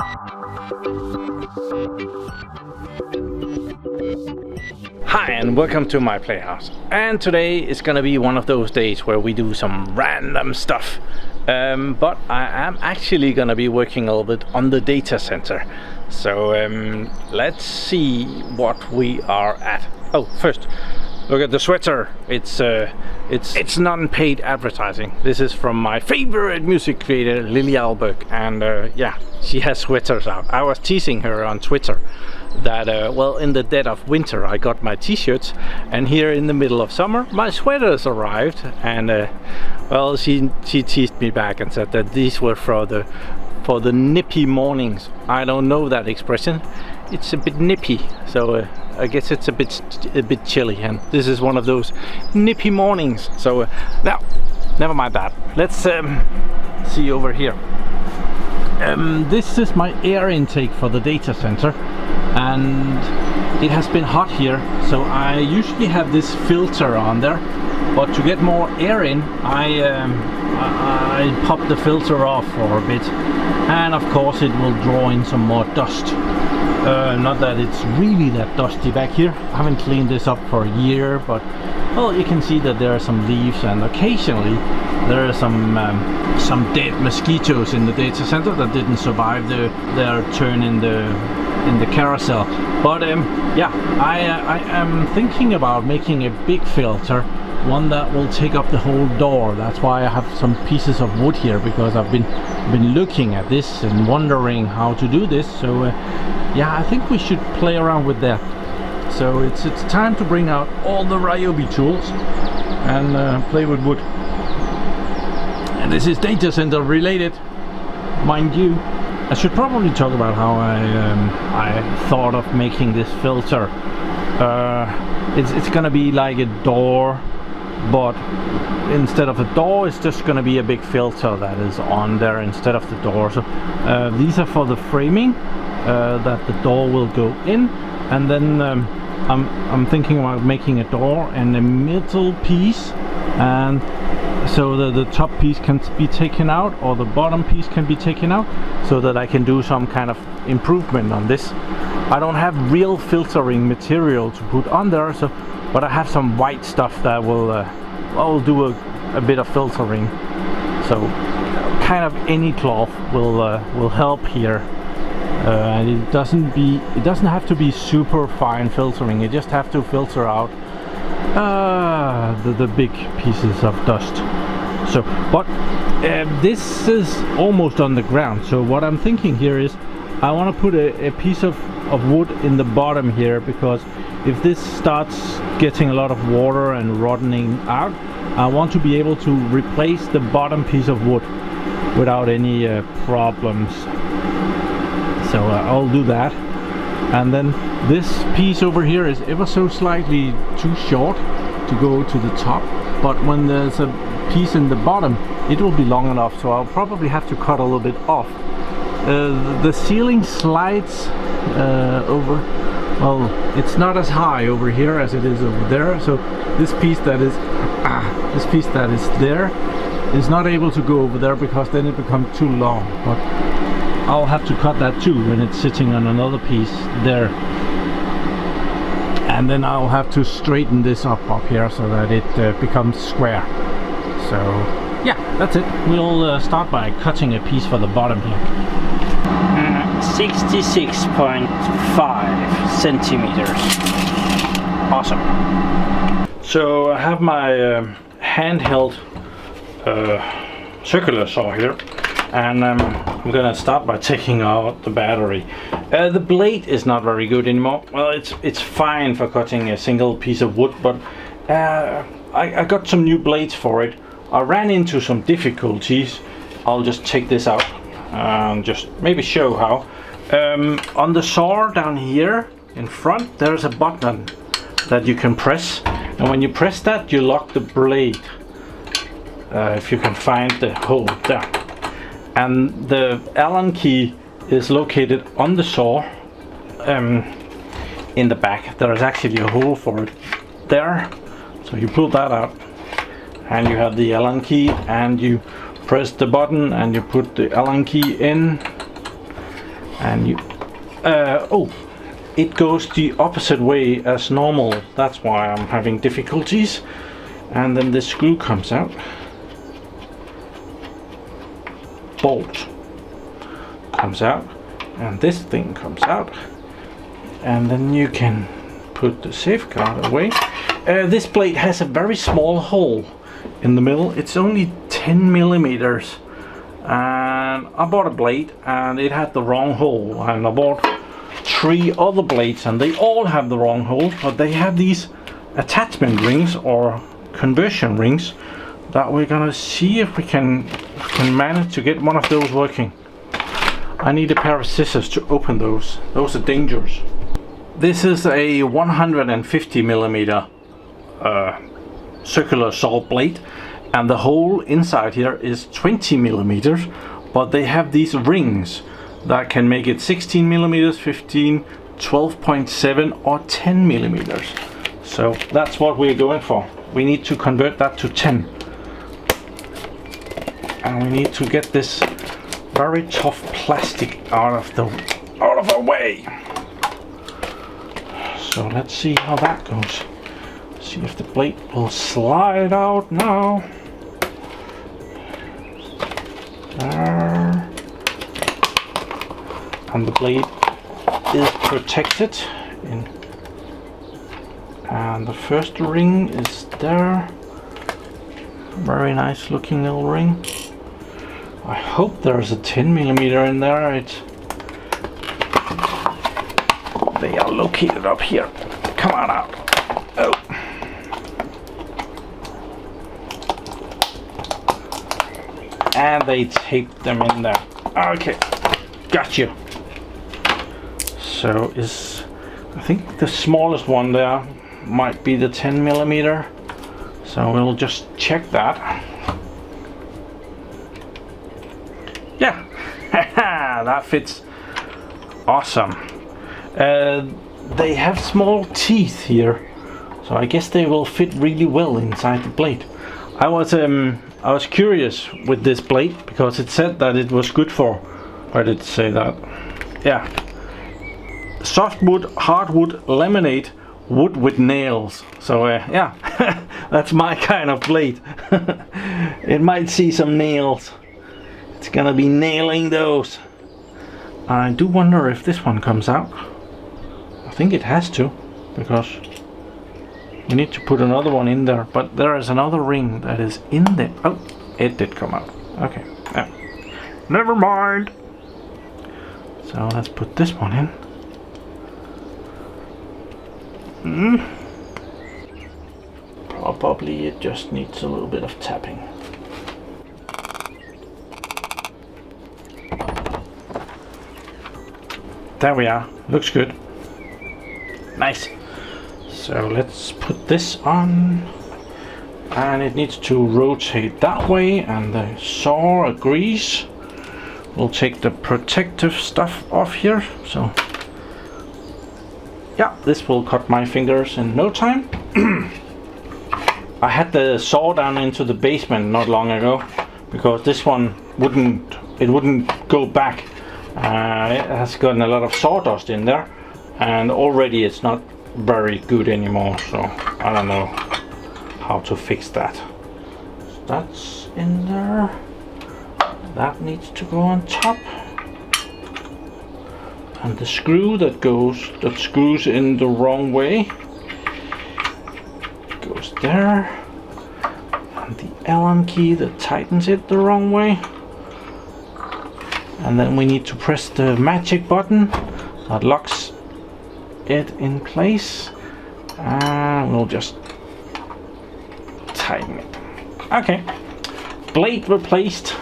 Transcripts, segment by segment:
Hi and welcome to my playhouse, and today is gonna be one of those days where we do some random stuff, but I am actually gonna be working a little bit on the data center. So let's see what we are at. Oh, first look at the sweater. It's non-paid advertising. This is from my favorite music creator Lily Alberg, and yeah, she has sweaters out. I was teasing her on Twitter that well, in the dead of winter I got my t-shirts, and here in the middle of summer my sweaters arrived, and well, she teased me back and said that these were for the nippy mornings. I don't know that expression. It's a bit nippy, so I guess it's a bit chilly, and this is one of those nippy mornings. So now, never mind that. Let's see over here. This is my air intake for the data center, and it has been hot here, so I usually have this filter on there, but to get more air in, I pop the filter off for a bit, and of course it will draw in some more dust. Not that it's really that dusty back here. I haven't cleaned this up for a year, but well, you can see that there are some leaves, and occasionally there are some dead mosquitoes in the data center that didn't survive their turn in the carousel. But yeah, I am thinking about making a big filter, one that will take up the whole door. That's why I have some pieces of wood here, because I've been looking at this and wondering how to do this. So yeah, I think we should play around with that. So it's time to bring out all the Ryobi tools and play with wood. And this is data center related, mind you. I should probably talk about how I thought of making this filter. It's gonna be like a door, but instead of a door, it's just gonna be a big filter that is on there instead of the door. So these are for the framing, that the door will go in, and then I'm thinking about making a door and a middle piece, and so the top piece can be taken out, or the bottom piece can be taken out, so that I can do some kind of improvement on this. I don't have real filtering material to put on there, so but I have some white stuff that will do a bit of filtering. So kind of any cloth will help here. And it doesn't have to be super fine filtering. You just have to filter out the big pieces of dust. So, but this is almost on the ground. So what I'm thinking here is I want to put a piece of wood in the bottom here, because if this starts getting a lot of water and rotting out, I want to be able to replace the bottom piece of wood without any problems. So I'll do that, and then this piece over here is ever so slightly too short to go to the top, but when there's a piece in the bottom, it will be long enough, so I'll probably have to cut a little bit off. The ceiling slides over, well, it's not as high over here as it is over there, so this piece that is there is not able to go over there, because then it becomes too long. But I'll have to cut that too when it's sitting on another piece there, and then I'll have to straighten this up here so that it becomes square. So yeah, that's it. We'll start by cutting a piece for the bottom here. 66.5 centimeters. Awesome. So I have my handheld circular saw here, and I'm gonna start by taking out the battery. The blade is not very good anymore. Well, it's fine for cutting a single piece of wood, but I got some new blades for it. I ran into some difficulties. I'll just take this out and just maybe show how. On the saw down here in front, there's a button that you can press, and when you press that, you lock the blade. If you can find the hole there. And the Allen key is located on the saw, in the back. There is actually a hole for it there, so you pull that out, and you have the Allen key, and you press the button and you put the Allen key in, and you oh, it goes the opposite way as normal. That's why I'm having difficulties. And then the screw comes out, bolt comes out, and this thing comes out, and then you can put the safeguard away. This blade has a very small hole in the middle. It's only 10 millimeters, and I bought a blade and it had the wrong hole, and I bought 3 other blades and they all have the wrong hole, but they have these attachment rings or conversion rings that we're gonna see if we can manage to get one of those working. I need a pair of scissors to open those. Those are dangerous. This is a 150 millimeter circular saw blade, and the hole inside here is 20 millimeters, but they have these rings that can make it 16 millimeters, 15, 12.7 or 10 millimeters. So that's what we're going for. We need to convert that to 10. And we need to get this very tough plastic out of our way. So let's see how that goes. See if the blade will slide out now. There. And the blade is protected and the first ring is there. Very nice looking little ring. I hope there's a 10 millimeter in there. They are located up here. Come on out. Oh. And they taped them in there. Okay, got you. So I think the smallest one there might be the 10 millimeter. So we'll just check that. Yeah, that fits. Awesome. They have small teeth here, so I guess they will fit really well inside the blade. I was curious with this blade because it said that it was good for. Why did it say that? Yeah. Softwood, hardwood, laminate, wood with nails. So yeah, that's my kind of blade. It might see some nails. It's gonna be nailing those. I do wonder if this one comes out. I think it has to, because we need to put another one in there, but there is another ring that is in there. Oh, it did come out. Okay, yeah. Never mind. So let's put this one in. Probably it just needs a little bit of tapping. There we are. Looks good. Nice. So let's put this on, and it needs to rotate that way, and the saw agrees. We'll take the protective stuff off here. So yeah, this will cut my fingers in no time. I had the saw down into the basement not long ago because this one wouldn't go back. It has gotten a lot of sawdust in there, and already it's not very good anymore, so I don't know how to fix that. So that's in there. That needs to go on top. And the screw that screws in the wrong way goes there. And the Allen key that tightens it the wrong way. And then we need to press the magic button that locks it in place, and we'll just tighten it. Okay, blade replaced.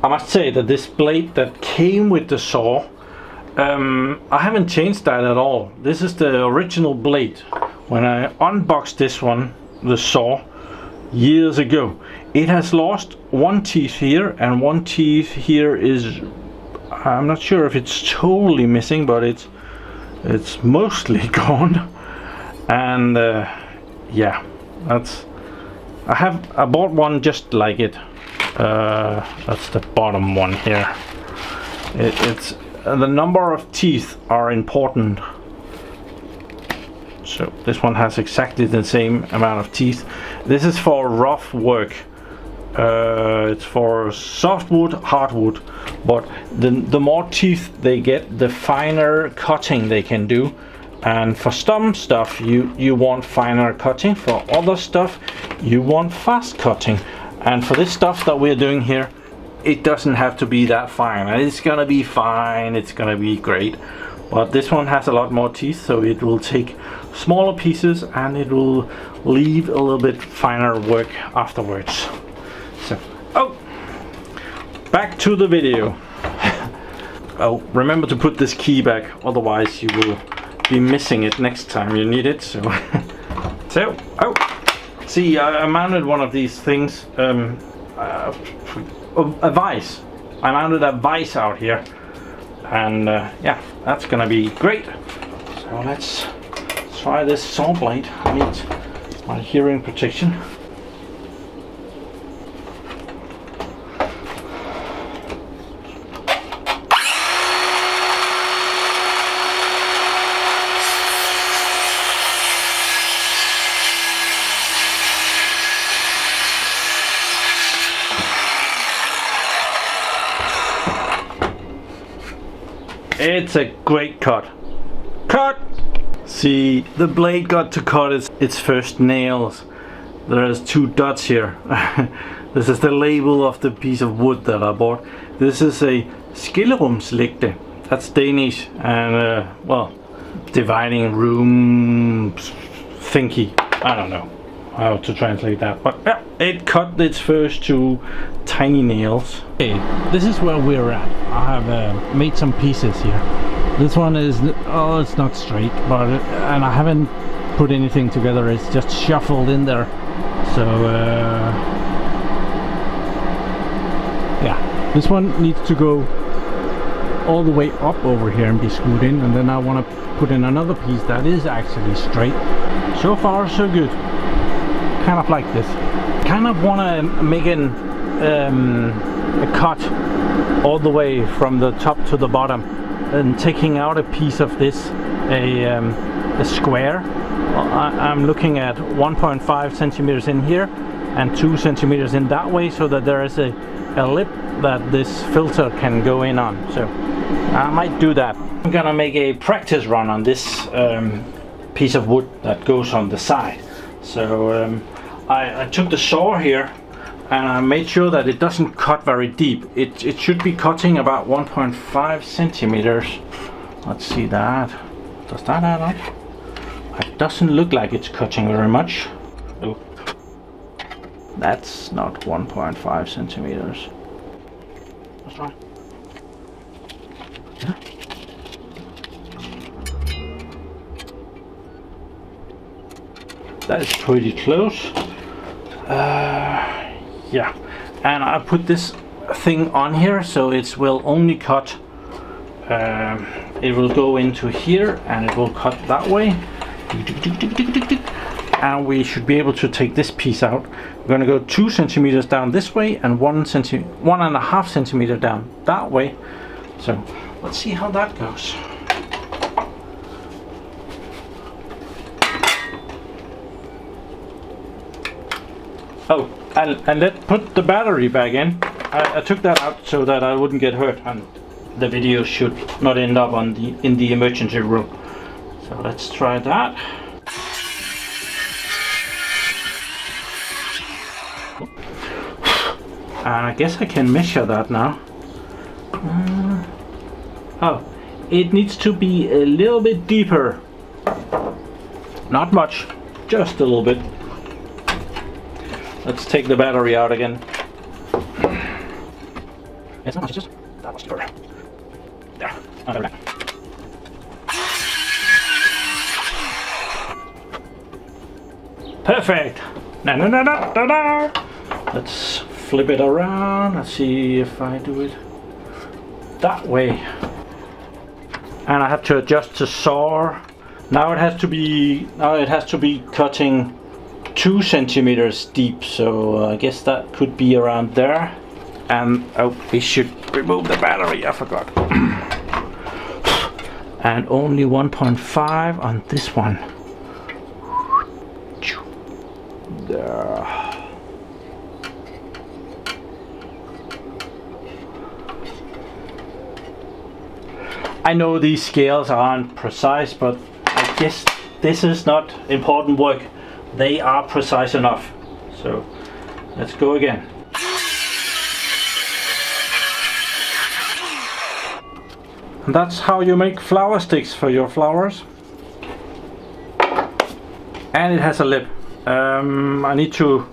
I must say that this blade that came with the saw, I haven't changed that at all. This is the original blade. When I unboxed this one, the saw, years ago, it has lost one teeth here, and one teeth here is, I'm not sure if it's totally missing, but it's mostly gone. And yeah, I bought one just like it That's the bottom one here. It's the number of teeth are important. So this one has exactly the same amount of teeth. This is for rough work. It's for softwood, hardwood, but the more teeth they get, the finer cutting they can do. And for some stuff you want finer cutting. For other stuff you want fast cutting. And for this stuff that we're doing here, it doesn't have to be that fine. It's gonna be fine, it's gonna be great. But this one has a lot more teeth, so it will take smaller pieces and it will leave a little bit finer work afterwards. So, oh, back to the video. Oh, remember to put this key back, otherwise you will be missing it next time you need it. So, oh, see, I mounted one of these things, a vise. I mounted a vise out here, and yeah, that's gonna be great. So let's try this saw blade. I need my hearing protection. It's a great cut. Cut! See, the blade got to cut its first nails. There's 2 dots here. This is the label of the piece of wood that I bought. This is a skillerumslægte. That's Danish, and well, dividing room thingy. I don't know how to translate that, but yeah, it cut its first 2 tiny nails. Okay, this is where we're at. I have made some pieces here. This one is, oh, it's not straight, but and I haven't put anything together. It's just shuffled in there. So yeah, this one needs to go all the way up over here and be screwed in, and then I want to put in another piece that is actually straight. So far so good. Kind of like this. Kind of want to make a cut all the way from the top to the bottom, and taking out a piece of this, a square. I'm looking at 1.5 centimeters in here and 2 centimeters in that way, so that there is a lip that this filter can go in on. So I might do that. I'm gonna make a practice run on this piece of wood that goes on the side. So I took the saw here and I made sure that it doesn't cut very deep. It should be cutting about 1.5 centimeters. Let's see that. Does that add up? It doesn't look like it's cutting very much. Oh, that's not 1.5 centimeters. Let's try. Yeah. That is pretty close. Yeah, and I put this thing on here so it will only cut, it will go into here and it will cut that way, and we should be able to take this piece out. We're going to go 2 centimeters down this way and 1.5 centimeter down that way. So let's see how that goes. Oh, and let's put the battery back in. I took that out so that I wouldn't get hurt, and the video should not end up in the emergency room. So let's try that. And I guess I can measure that now. Oh, it needs to be a little bit deeper. Not much, just a little bit. Let's take the battery out again. It's not much, it's just that much deeper. There, there we go. Perfect. Na. Let's flip it around. Let's see if I do it that way. And I have to adjust the saw. Now it has to be cutting 2 centimeters deep, so I guess that could be around there. And oh, we should remove the battery, I forgot. And only 1.5 on this one. There. I know these scales aren't precise, but I guess this is not important work. They are precise enough. So let's go again. And that's how you make flower sticks for your flowers. And it has a lip. I need to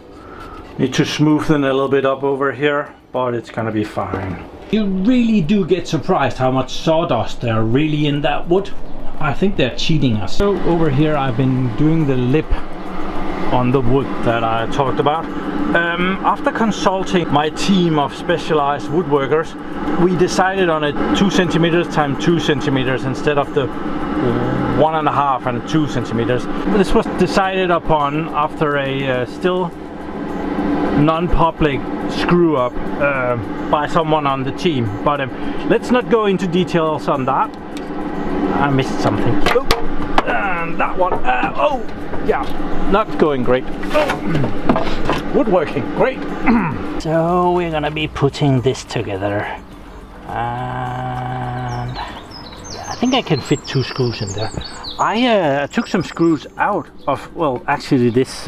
smoothen a little bit up over here, but it's gonna be fine. You really do get surprised how much sawdust there are really in that wood. I think they're cheating us. So over here I've been doing the lip on the wood that I talked about. After consulting my team of specialized woodworkers, we decided on a 2 centimeters times 2 centimeters instead of the 1.5 and 2 centimeters. This was decided upon after a still non-public screw up by someone on the team. But let's not go into details on that. I missed something. Oh, and that one. Oh, yeah, not going great. Oh. Woodworking, great. So we're gonna be putting this together, and I think I can fit 2 screws in there. I took some screws out of, well, actually this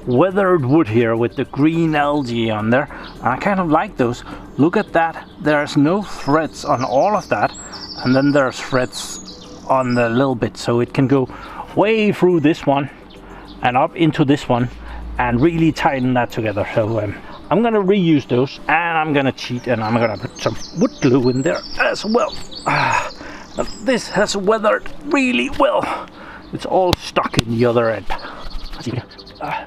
weathered wood here with the green algae on there. I kind of like those. Look at that. There's no threads on all of that, and then there's threads on the little bit, so it can go way through this one and up into this one and really tighten that together. So I'm gonna reuse those, and I'm gonna cheat, and I'm gonna put some wood glue in there as well. This has weathered really well. It's all stuck in the other end. I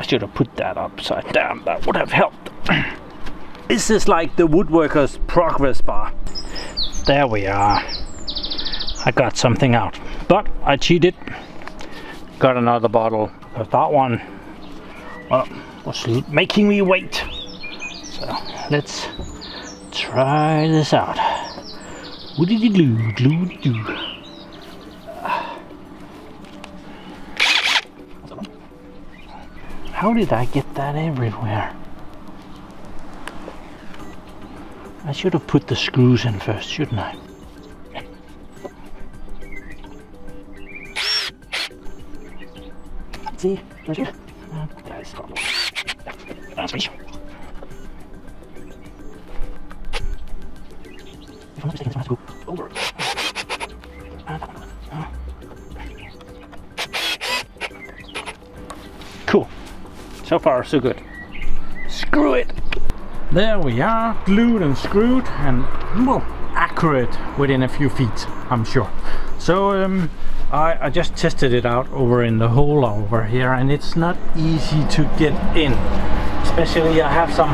should have put that upside down. That would have helped. This is like the woodworker's progress bar. There we are. I got something out, but I cheated. Got another bottle of that one. Well, was making me wait. So let's try this out. Woody-doo-doo-doo. How did I get that everywhere? I should have put the screws in first, shouldn't I? See? That's me. If I'm not mistaken, this one has to go over. Cool. So far, so good. Screw it. There we are, glued and screwed, and well, accurate within a few feet, I'm sure. So I just tested it out over in the hole over here, and it's not easy to get in. Especially I have some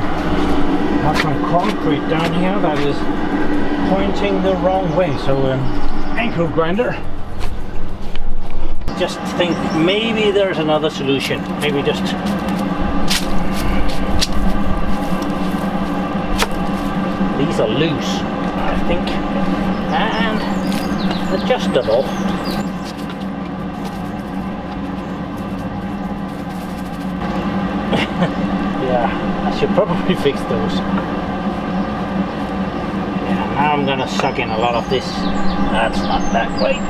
concrete down here that is pointing the wrong way. So ankle grinder. Just think maybe there's another solution. Maybe just these are loose, I think, and adjustable. Yeah, I should probably fix those. Yeah, now I'm gonna suck in a lot of this. That's not that great.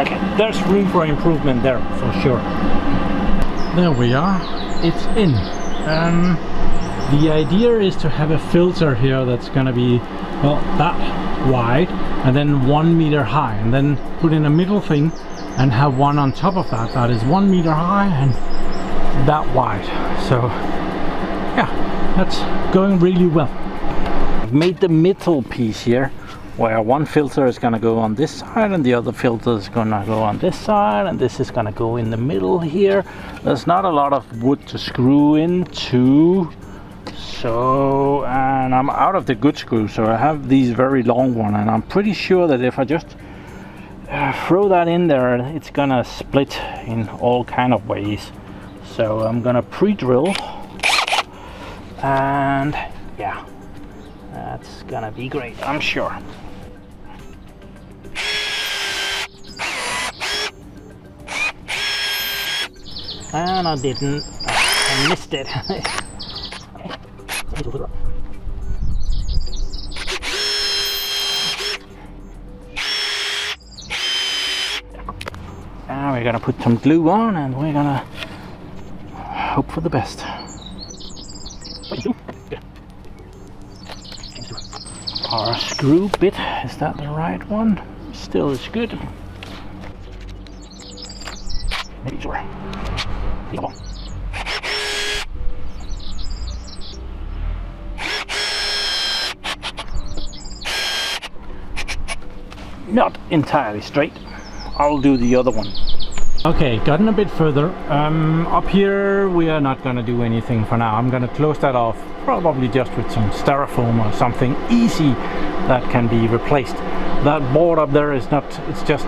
Okay, there's room for improvement there for sure. There we are, it's in. The idea is to have a filter here that's gonna be, well, that wide and then 1 meter high, and then put in a middle thing and have one on top of that that is 1 meter high and that wide. So yeah, that's going really well. I've made the middle piece here where one filter is going to go on this side and the other filter is going to go on this side, and this is going to go in the middle here. There's not a lot of wood to screw into, so, and I'm out of the good screws, so I have these very long one, and I'm pretty sure that if I just throw that in there, it's gonna split in all kind of ways. So I'm gonna pre-drill, and yeah, that's gonna be great, I'm sure. And I didn't, I missed it. And we're gonna put some glue on, and we're gonna hope for the best. Our screw bit, is that the right one? Still is good. Maybe sure. Not entirely straight. I'll do the other one. Okay, gotten a bit further. Up here we are not gonna do anything for now. I'm gonna close that off, probably just with some styrofoam or something easy that can be replaced. That board up there is not, it's just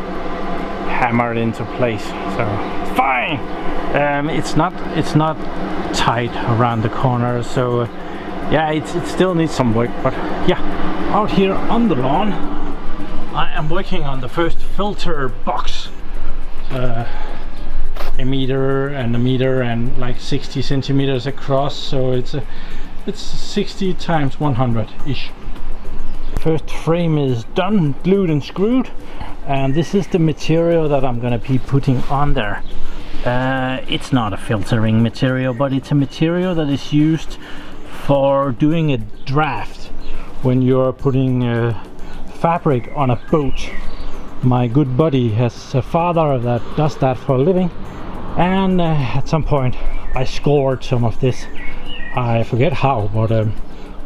hammered into place, so it's fine. It's not tight around the corner, so yeah, it still needs some work. But yeah, out here on the lawn, I am working on the first filter box. A meter and like 60 centimeters across, so it's 60 times 100 ish. First frame is done, glued and screwed, and this is the material that I'm gonna be putting on there. It's not a filtering material, but it's a material that is used for doing a draft when you're putting fabric on a boat. My good buddy has a father that does that for a living, and at some point I scored some of this. I forget how, but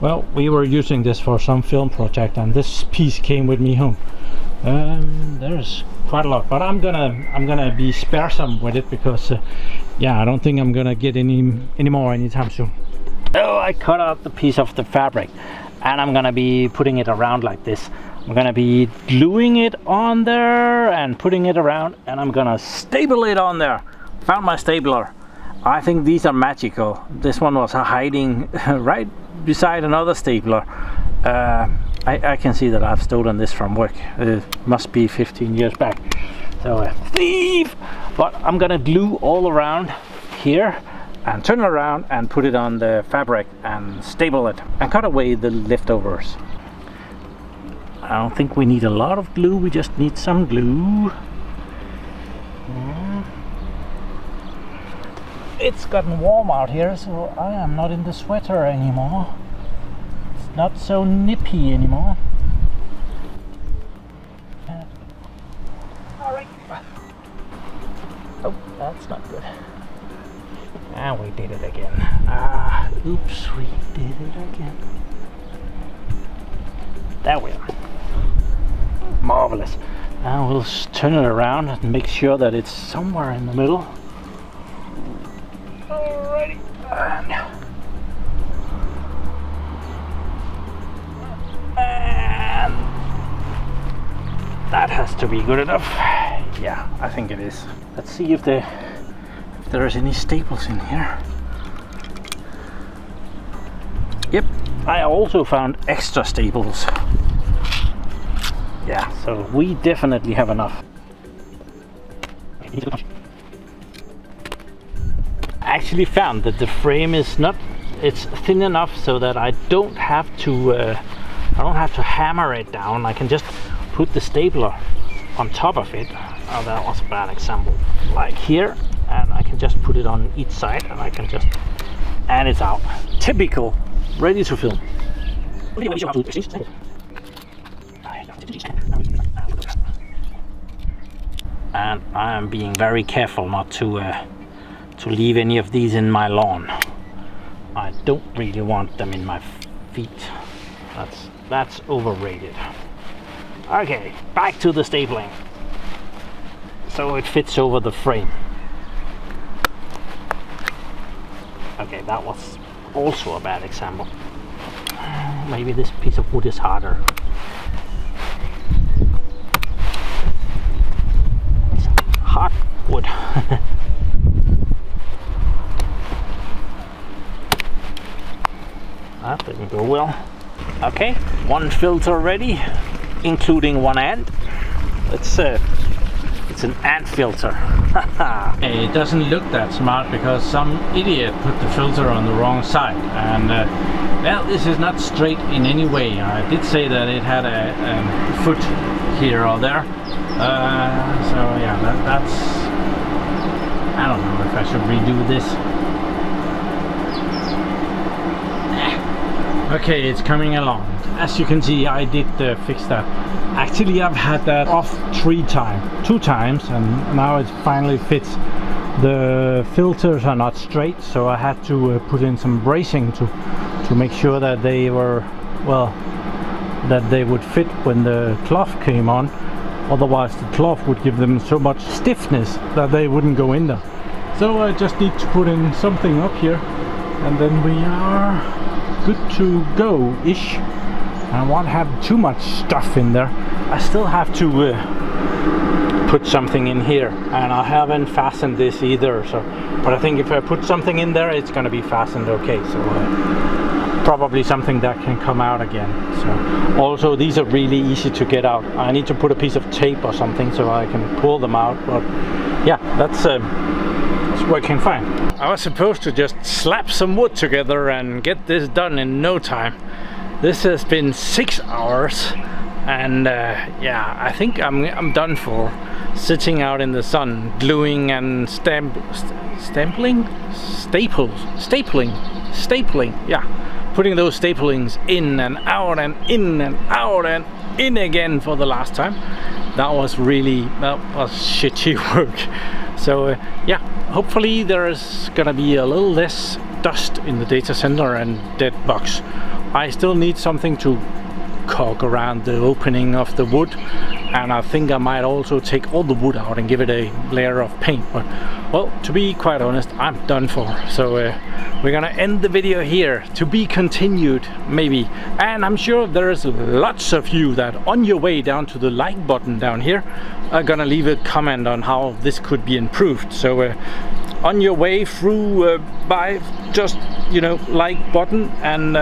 well, we were using this for some film project, and this piece came with me home. There's quite a lot, but I'm gonna be sparesome with it because yeah, I don't think I'm gonna get any more anytime soon. So I cut out the piece of the fabric, and I'm gonna be putting it around like this. I'm gonna be gluing it on there and putting it around, and I'm gonna staple it on there. Found my stapler. I think these are magical. This one was hiding right beside another stapler. I can see that I've stolen this from work. It must be 15 years back. So a thief! But I'm gonna glue all around here and turn it around and put it on the fabric and staple it and cut away the leftovers. I don't think we need a lot of glue, we just need some glue. It's gotten warm out here, so I am not in the sweater anymore. It's not so nippy anymore. Alright. Oh, that's not good. And we did it again. Oops, we did it again. There we are. Marvelous. Now we'll turn it around and make sure that it's somewhere in the middle. Alrighty. And that has to be good enough. Yeah, I think it is. Let's see if there is any staples in here. Yep, I also found extra staples. Yeah, so we definitely have enough. I actually found that the frame is not, it's thin enough so that I don't have to hammer it down. I can just put the stapler on top of it. Oh, that was a bad example. Like here, and I can just put it on each side, and I can just, and it's out. Typical, ready to film. And I am being very careful not to leave any of these in my lawn. I don't really want them in my feet. That's overrated. Okay, back to the stapling. So it fits over the frame. Okay, that was also a bad example. Maybe this piece of wood is harder. It's hard wood. That didn't go well. Okay, one filter ready, including one ant. It's an ant filter. It doesn't look that smart because some idiot put the filter on the wrong side, and well, this is not straight in any way. I did say that it had a foot here or there, so yeah, that's, I don't know if I should redo this. Okay, it's coming along. As you can see, I did fix that. Actually, I've had that off 2 times, and now it finally fits. The filters are not straight, so I had to put in some bracing to make sure that they were, well, that they would fit when the cloth came on. Otherwise, the cloth would give them so much stiffness that they wouldn't go in there. So I just need to put in something up here, and then we are good to go-ish. I won't have too much stuff in there. I still have to put something in here, and I haven't fastened this either. So, but I think if I put something in there, it's going to be fastened okay. So probably something that can come out again. So also, these are really easy to get out. I need to put a piece of tape or something so I can pull them out. But yeah, that's working fine. I was supposed to just slap some wood together and get this done in no time. This has been 6 hours, and yeah, I think I'm done for. Sitting out in the sun, gluing and stapling, yeah, putting those staplings in and out and in and out and in again for the last time. That was shitty work. So yeah, hopefully there's gonna be a little less dust in the data center and dead bugs. I still need something to caulk around the opening of the wood, and I think I might also take all the wood out and give it a layer of paint. But well, to be quite honest, I'm done for. So we're gonna end the video here. To be continued, maybe. And I'm sure there's lots of you that on your way down to the like button down here are gonna leave a comment on how this could be improved. So on your way through, by just, you know, like button, and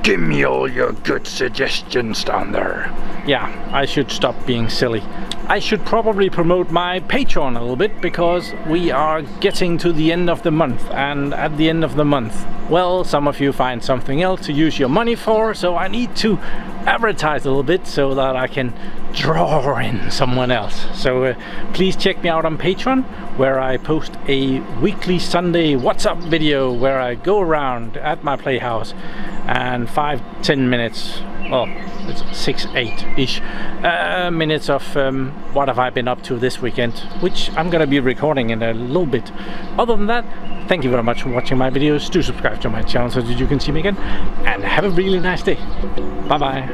give me all your good suggestions down there. Yeah, I should stop being silly. I should probably promote my Patreon a little bit, because we are getting to the end of the month, and at the end of the month, well, some of you find something else to use your money for, so I need to advertise a little bit so that I can draw in someone else. So please check me out on Patreon, where I post a weekly Sunday What's Up video where I go around at my playhouse and 5-10 minutes, well, it's 6-8-ish minutes of what have I been up to this weekend, which I'm gonna be recording in a little bit. Other than that, thank you very much for watching my videos. Do subscribe to my channel so that you can see me again, and have a really nice day. Bye bye.